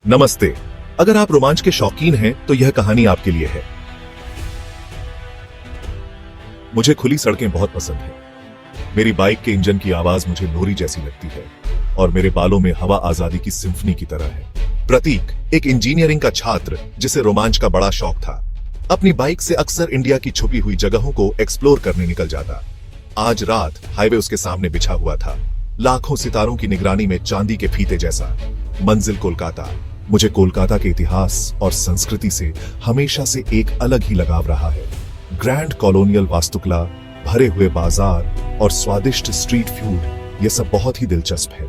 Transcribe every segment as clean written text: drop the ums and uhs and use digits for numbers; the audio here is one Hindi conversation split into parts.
नमस्ते। अगर आप रोमांच के शौकीन हैं तो यह कहानी आपके लिए है। मुझे खुली सड़कें बहुत पसंद हैं। मेरी बाइक के इंजन की आवाज मुझे लोरी जैसी लगती है और मेरे बालों में हवा आजादी की सिम्फनी की तरह है। प्रतीक एक इंजीनियरिंग का छात्र जिसे रोमांच का बड़ा शौक था, अपनी बाइक से अक्सर इंडिया की छुपी हुई जगहों को एक्सप्लोर करने निकल जाता। आज रात हाईवे उसके सामने बिछा हुआ था, लाखों सितारों की निगरानी में चांदी के फीते जैसा। मंजिल कोलकाता। मुझे कोलकाता के इतिहास और संस्कृति से हमेशा से एक अलग ही लगाव रहा है। ग्रैंड कॉलोनियल वास्तुकला, भरे हुए बाजार और स्वादिष्ट स्ट्रीट फूड, यह सब बहुत ही दिलचस्प है।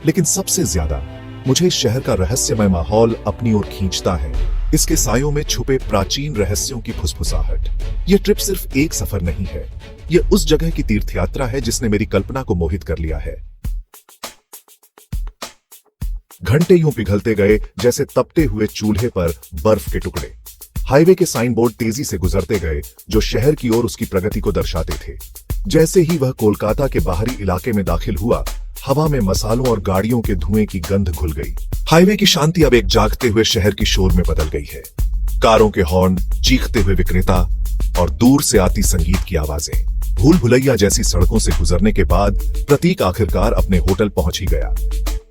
लेकिन सबसे ज्यादा मुझे इस शहर का रहस्यमय माहौल अपनी ओर खींचता है। इसके सायों में छुपे प्राचीन रहस्यों की फुसफुसाहट। यह ट्रिप सिर्फ एक सफर नहीं है, यह उस जगह की तीर्थयात्रा है जिसने मेरी कल्पना को मोहित कर लिया है। घंटे यूं पिघलते गए जैसे तपते हुए चूल्हे पर बर्फ के टुकड़े। हाईवे के साइन बोर्ड तेजी से गुजरते गए जो शहर की ओर उसकी प्रगति को दर्शाते थे। जैसे ही वह कोलकाता के बाहरी इलाके में दाखिल हुआ, हवा में मसालों और गाड़ियों के धुएं की गंध घुल गई। हाईवे की शांति अब एक जागते हुए शहर की शोर में बदल गई है। कारों के हॉर्न, चीखते हुए विक्रेता और दूर से आती संगीत की आवाजें। भूल भुलैया जैसी सड़कों से गुजरने के बाद प्रतीक आखिरकार अपने होटल पहुंच ही गया।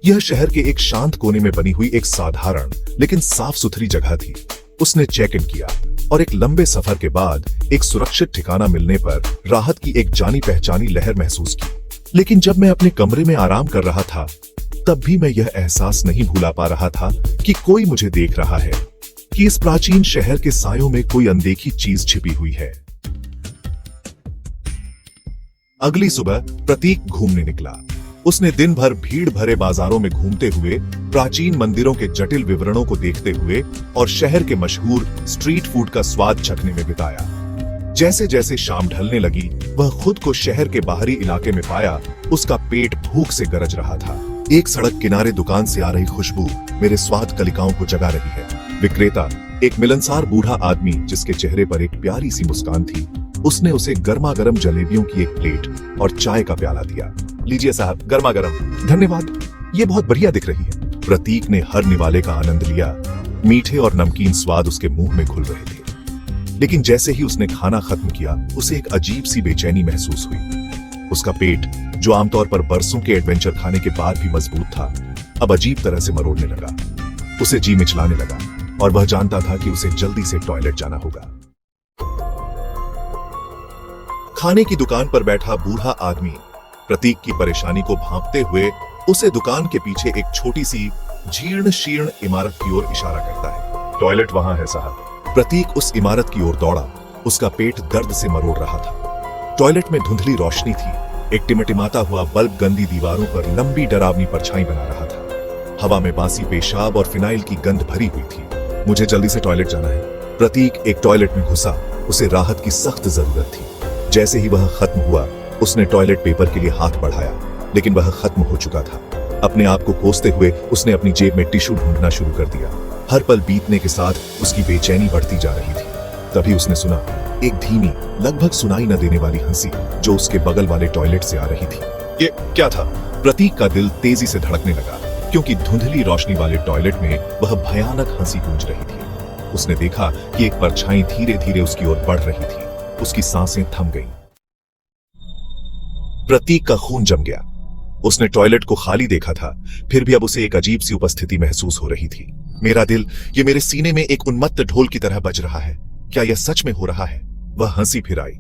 यह शहर के एक शांत कोने में बनी हुई एक साधारण लेकिन साफ सुथरी जगह थी। उसने चेक इन किया और एक लंबे सफर के बाद एक सुरक्षित ठिकाना मिलने पर राहत की एक जानी पहचानी लहर महसूस की। लेकिन जब मैं अपने कमरे में आराम कर रहा था, तब भी मैं यह एहसास नहीं भूला पा रहा था कि कोई मुझे देख रहा है, कि इस प्राचीन शहर के सायों में कोई अनदेखी चीज छिपी हुई है। अगली सुबह प्रतीक घूमने निकला। उसने दिन भर भीड़ भरे बाजारों में घूमते हुए, प्राचीन मंदिरों के जटिल विवरणों को देखते हुए और शहर के मशहूर स्ट्रीट फूड का स्वाद चखने में बिताया। जैसे जैसे शाम ढलने लगी, वह खुद को शहर के बाहरी इलाके में पाया। उसका पेट भूख से गरज रहा था। एक सड़क किनारे दुकान से आ रही खुशबू मेरे स्वाद कलिकाओं को जगा रही है। विक्रेता, एक मिलनसार बूढ़ा आदमी जिसके चेहरे पर एक प्यारी सी मुस्कान थी, उसने उसे गर्मा गर्म जलेबियों की एक प्लेट और चाय का प्याला दिया। लीजिए साहब, गर्मा गर्म। धन्यवाद, ये बहुत बढ़िया दिख रही है। प्रतीक ने हर निवाले का आनंद लिया। मीठे और नमकीन स्वाद उसके मुंह में घुल रहे थे। लेकिन जैसे ही उसने खाना खत्म किया, उसे एक अजीब सी बेचैनी महसूस हुई। उसका पेट, जो आमतौर पर बरसों के एडवेंचर खाने के बाद भी मजबूत था, अब अजीब तरह से मरोड़ने लगा। उसे जी मिचलाने लगा और वह जानता था कि उसे जल्दी से टॉयलेट जाना होगा। खाने की दुकान पर बैठा बूढ़ा आदमी प्रतीक की परेशानी को भांपते हुए उसे दुकान के पीछे एक छोटी सी जीर्ण शीर्ण इमारत की ओर इशारा करता है। टॉयलेट वहां है साहब। प्रतीक उस इमारत की ओर दौड़ा। उसका पेट दर्द से मरोड़ रहा था। टॉयलेट में धुंधली रोशनी थी। एक टिमटिमाता हुआ बल्ब गंदी दीवारों पर लंबी डरावनी परछाई बना रहा था। हवा में बासी पेशाब और फिनाइल की गंध भरी हुई थी। मुझे जल्दी से टॉयलेट जाना है। प्रतीक एक टॉयलेट में घुसा। उसे राहत की सख्त जरूरत थी। जैसे ही वह खत्म हुआ, उसने टॉयलेट पेपर के लिए हाथ बढ़ाया, लेकिन वह खत्म हो चुका था। अपने आप को कोसते हुए उसने अपनी जेब में टिश्यू ढूंढना शुरू कर दिया। हर पल बीतने के साथ उसकी बेचैनी बढ़ती जा रही थी। तभी उसने सुना एक धीमी, लगभग सुनाई न देने वाली हंसी जो उसके बगल वाले टॉयलेट से आ रही थी। ये क्या था? प्रतीक का दिल तेजी से धड़कने लगा, क्योंकि धुंधली रोशनी वाले टॉयलेट में वह भयानक हंसी गूंज रही थी। उसने देखा कि एक परछाई धीरे धीरे उसकी ओर बढ़ रही थी। उसकी सांसें थम गईं। प्रतीक का खून जम गया। उसने टॉयलेट को खाली देखा था, फिर भी अब उसे एक अजीब सी उपस्थिति महसूस हो रही थी। मेरा दिल, ये मेरे सीने में एक उन्मत्त ढोल की तरह बज रहा है। क्या यह सच में हो रहा है? वह हंसी फिर आई,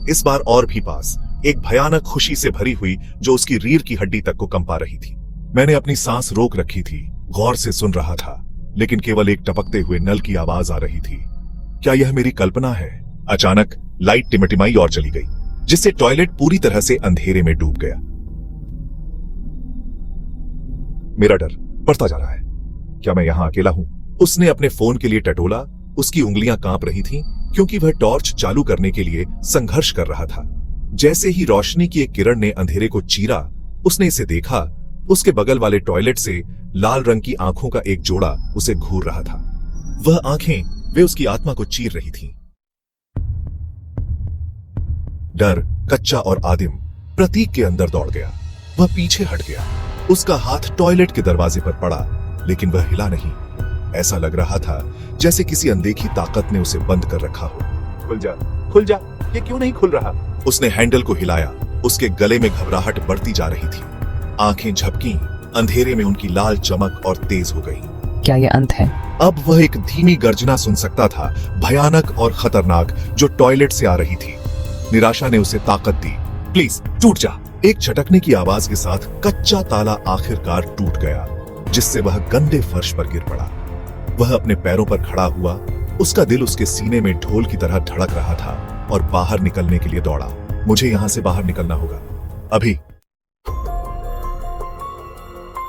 इस बार और भी पास, एक भयानक खुशी से भरी हुई जो उसकी रीढ़ की हड्डी तक को कंपा रही थी। मैंने अपनी सांस रोक रखी थी, गौर से सुन रहा था, लेकिन केवल एक टपकते हुए नल की आवाज आ रही थी। क्या यह मेरी कल्पना है? अचानक लाइट टिमटिमाई और चली गई, जिससे टॉयलेट पूरी तरह से अंधेरे में डूब गया। मेरा डर बढ़ता जा रहा है। क्या मैं यहां अकेला हूं? उसने अपने फोन के लिए टटोला। उसकी उंगलियां कांप रही थीं, क्योंकि वह टॉर्च चालू करने के लिए संघर्ष कर रहा था। जैसे ही रोशनी की एक किरण ने अंधेरे को चीरा, उसने इसे देखा। उसके बगल वाले टॉयलेट से लाल रंग की आंखों का एक जोड़ा उसे घूर रहा था। वह आंखें, वे उसकी आत्मा को चीर रही थीं। डर, कच्चा और आदिम, प्रतीक के अंदर दौड़ गया। वह पीछे हट गया। उसका हाथ टॉयलेट के दरवाजे पर पड़ा, लेकिन वह हिला नहीं। ऐसा लग रहा था जैसे किसी अनदेखी ताकत ने उसे बंद कर रखा हो। खुल जा, ये क्यों नहीं खुल रहा? उसने हैंडल को हिलाया। उसके गले में घबराहट बढ़ती जा रही थी। आंखें झपकी, अंधेरे में उनकी लाल चमक और तेज हो गई। क्या ये अंत है? अब वह एक धीमी गर्जना सुन सकता था, भयानक और खतरनाक, जो टॉयलेट से आ रही थी। निराशा ने उसे ताकत दी। प्लीज टूट जा। एक झटकने की आवाज के साथ कच्चा ताला आखिरकार टूट गया, जिससे वह गंदे फर्श पर गिर पड़ा। वह अपने पैरों पर खड़ा हुआ। उसका दिल उसके सीने में ढोल की तरह धड़क रहा था और बाहर निकलने के लिए दौड़ा। मुझे यहां से बाहर निकलना होगा अभी।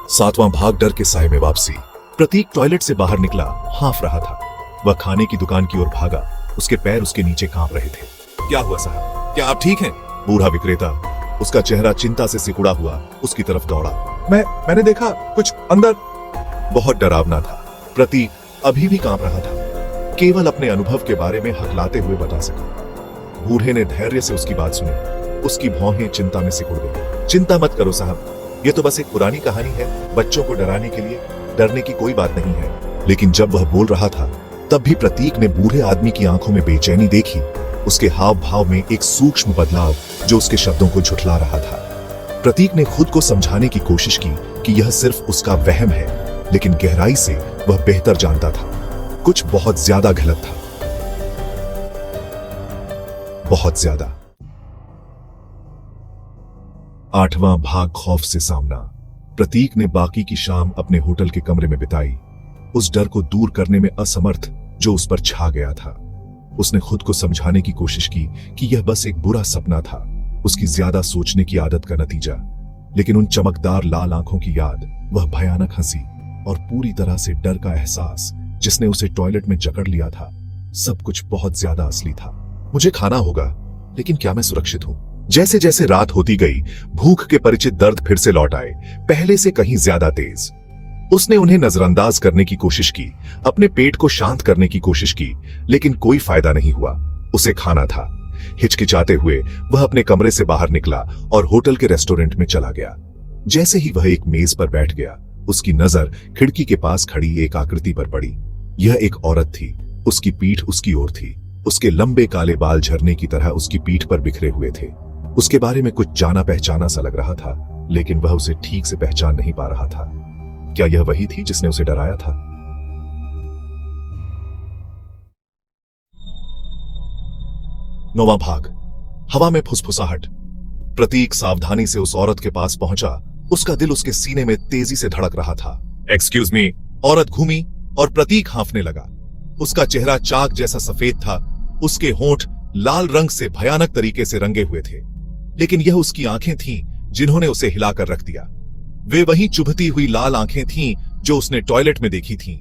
7वां भाग, डर के साए में वापसी। प्रतीक टॉयलेट से बाहर निकला, हांफ रहा था। वह खाने की दुकान की ओर भागा। उसके पैर उसके नीचे कांप रहे थे। क्या हुआ साहब, क्या आप ठीक हैं? बूढ़ा विक्रेता, उसका चेहरा चिंता से सिकुड़ा हुआ, उसकी तरफ दौड़ा। मैंने देखा कुछ अंदर। बहुत डरावना था। प्रतीक अभी भी कांप रहा था, केवल अपने अनुभव के बारे में हकलाते हुए बता सका। बूढ़े ने धैर्य से उसकी बात सुनी। उसकी भौहें चिंता में सिकुड़ गई। चिंता मत करो साहब, ये तो बस एक पुरानी कहानी है, बच्चों को डराने के लिए। डरने की कोई बात नहीं है। लेकिन जब वह बोल रहा था, तब भी प्रतीक ने बूढ़े आदमी की आंखों में बेचैनी देखी। उसके हाव भाव में एक सूक्ष्म बदलाव जो उसके शब्दों को झुठला रहा था। प्रतीक ने खुद को समझाने की कोशिश की कि यह सिर्फ उसका वहम है, लेकिन गहराई से वह बेहतर जानता था, कुछ बहुत ज्यादा गलत था, बहुत ज्यादा। 8वां भाग, खौफ से सामना। प्रतीक ने बाकी की शाम अपने होटल के कमरे में बिताई, उस डर को दूर करने में असमर्थ जो उस पर छा गया था। उसने खुद को समझाने की कोशिश की कि यह बस एक बुरा सपना था, उसकी ज्यादा सोचने की आदत का नतीजा। लेकिन उन चमकदार लाल आंखों की याद, वह भयानक हंसी और पूरी तरह से डर का एहसास जिसने उसे टॉयलेट में जकड़ लिया था, सब कुछ बहुत ज्यादा असली था। मुझे खाना होगा, लेकिन क्या मैं सुरक्षित हूं? जैसे जैसे रात होती गई, भूख के परिचित दर्द फिर से लौट आए, पहले से कहीं ज्यादा तेज। उसने उन्हें नजरअंदाज करने की कोशिश की, अपने पेट को शांत करने की कोशिश की, लेकिन कोई फायदा नहीं हुआ। उसे खाना था। हिचकिचाते हुए वह अपने कमरे से बाहर निकला और होटल के रेस्टोरेंट में चला गया। जैसे ही वह एक मेज पर बैठ गया, उसकी नजर खिड़की के पास खड़ी एक आकृति पर पड़ी। यह एक औरत थी। उसकी पीठ उसकी ओर थी। उसके लंबे काले बाल झरने की तरह उसकी पीठ पर बिखरे हुए थे। उसके बारे में कुछ जाना पहचाना सा लग रहा था, लेकिन वह उसे ठीक से पहचान नहीं पा रहा था। क्या यह वही थी जिसने उसे डराया था? नौवां भाग, हवा में फुसफुसाहट। प्रतीक सावधानी से उस औरत के पास पहुंचा। उसका दिल उसके सीने में तेजी से धड़क रहा था। Excuse me. औरत घूमी और प्रतीक हांफने लगा। उसका चेहरा चाक जैसा सफेद था। उसके होंठ लाल रंग से भयानक तरीके से रंगे हुए थे, लेकिन यह उसकी आंखें थीं जिन्होंने उसे हिलाकर रख दिया। वे वही चुभती हुई लाल आंखें थीं जो उसने टॉयलेट में देखी थीं,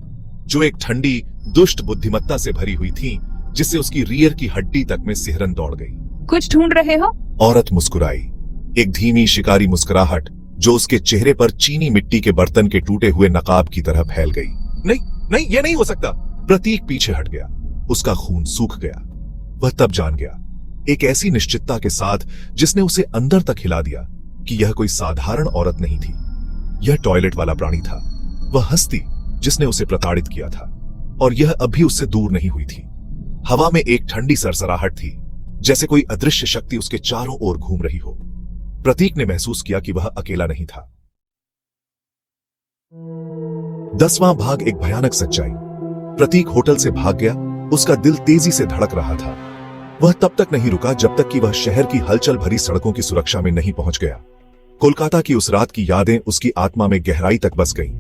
जो एक ठंडी दुष्ट बुद्धिमत्ता से भरी हुई थीं, जिससे उसकी रीढ़ की हड्डी तक में सिहरन दौड़ गई। कुछ ढूंढ रहे हो? औरत मुस्कुराई, एक धीमी शिकारी मुस्कुराहट जो उसके चेहरे पर चीनी मिट्टी के बर्तन के टूटे हुए नकाब की तरह फैल गई। नहीं नहीं, यह नहीं हो सकता। प्रतीक पीछे हट गया। उसका खून सूख गया। वह तब जान गया, एक ऐसी निश्चितता के साथ जिसने उसे अंदर तक हिला दिया, कि यह कोई साधारण औरत नहीं थी। यह टॉयलेट वाला प्राणी था, वह हस्ती जिसने उसे प्रताड़ित किया था, और यह अभी उससे दूर नहीं हुई थी। हवा में एक ठंडी सरसराहट थी, जैसे कोई अदृश्य शक्ति उसके चारों ओर घूम रही हो। प्रतीक ने महसूस किया कि वह अकेला नहीं था। 10वां भाग, एक भयानक सच्चाई। प्रतीक होटल से भाग गया। उसका दिल तेजी से धड़क रहा था। वह तब तक नहीं रुका जब तक कि वह शहर की हलचल भरी सड़कों की सुरक्षा में नहीं पहुंच गया। कोलकाता की उस रात की यादें उसकी आत्मा में गहराई तक बस गईं।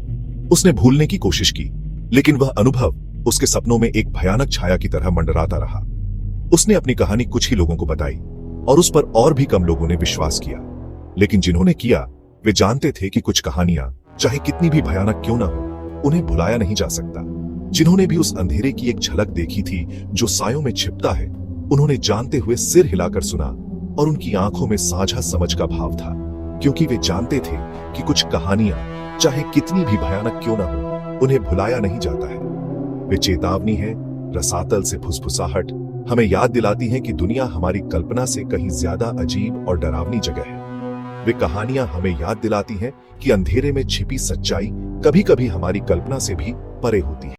उसने भूलने की कोशिश की, लेकिन वह अनुभव उसके सपनों में एक भयानक छाया की तरह मंडराता रहा। उसने अपनी कहानी कुछ ही लोगों को बताई, और उस पर और भी कम लोगों ने विश्वास किया। लेकिन जिन्होंने किया, वे जानते थे कि कुछ कहानियां, चाहे कितनी भी भयानक क्यों ना हो, उन्हें भुलाया नहीं जा सकता। जिन्होंने भी उस अंधेरे की एक झलक देखी थी जो सायों में छिपता है, उन्होंने जानते हुए सिर हिलाकर सुना, और उनकी आंखों में साझा समझ का भाव था, क्योंकि वे जानते थे कि कुछ कहानियां, चाहे कितनी भी भयानक क्यों ना हो, उन्हें भुलाया नहीं जाता है। वे चेतावनी है, रसातल से फुसफुसाहट, हमें याद दिलाती है कि दुनिया हमारी कल्पना से कहीं ज्यादा अजीब और डरावनी जगह है। वे कहानियां हमें याद दिलाती हैं कि अंधेरे में छिपी सच्चाई कभी-कभी हमारी कल्पना से भी परे होती है।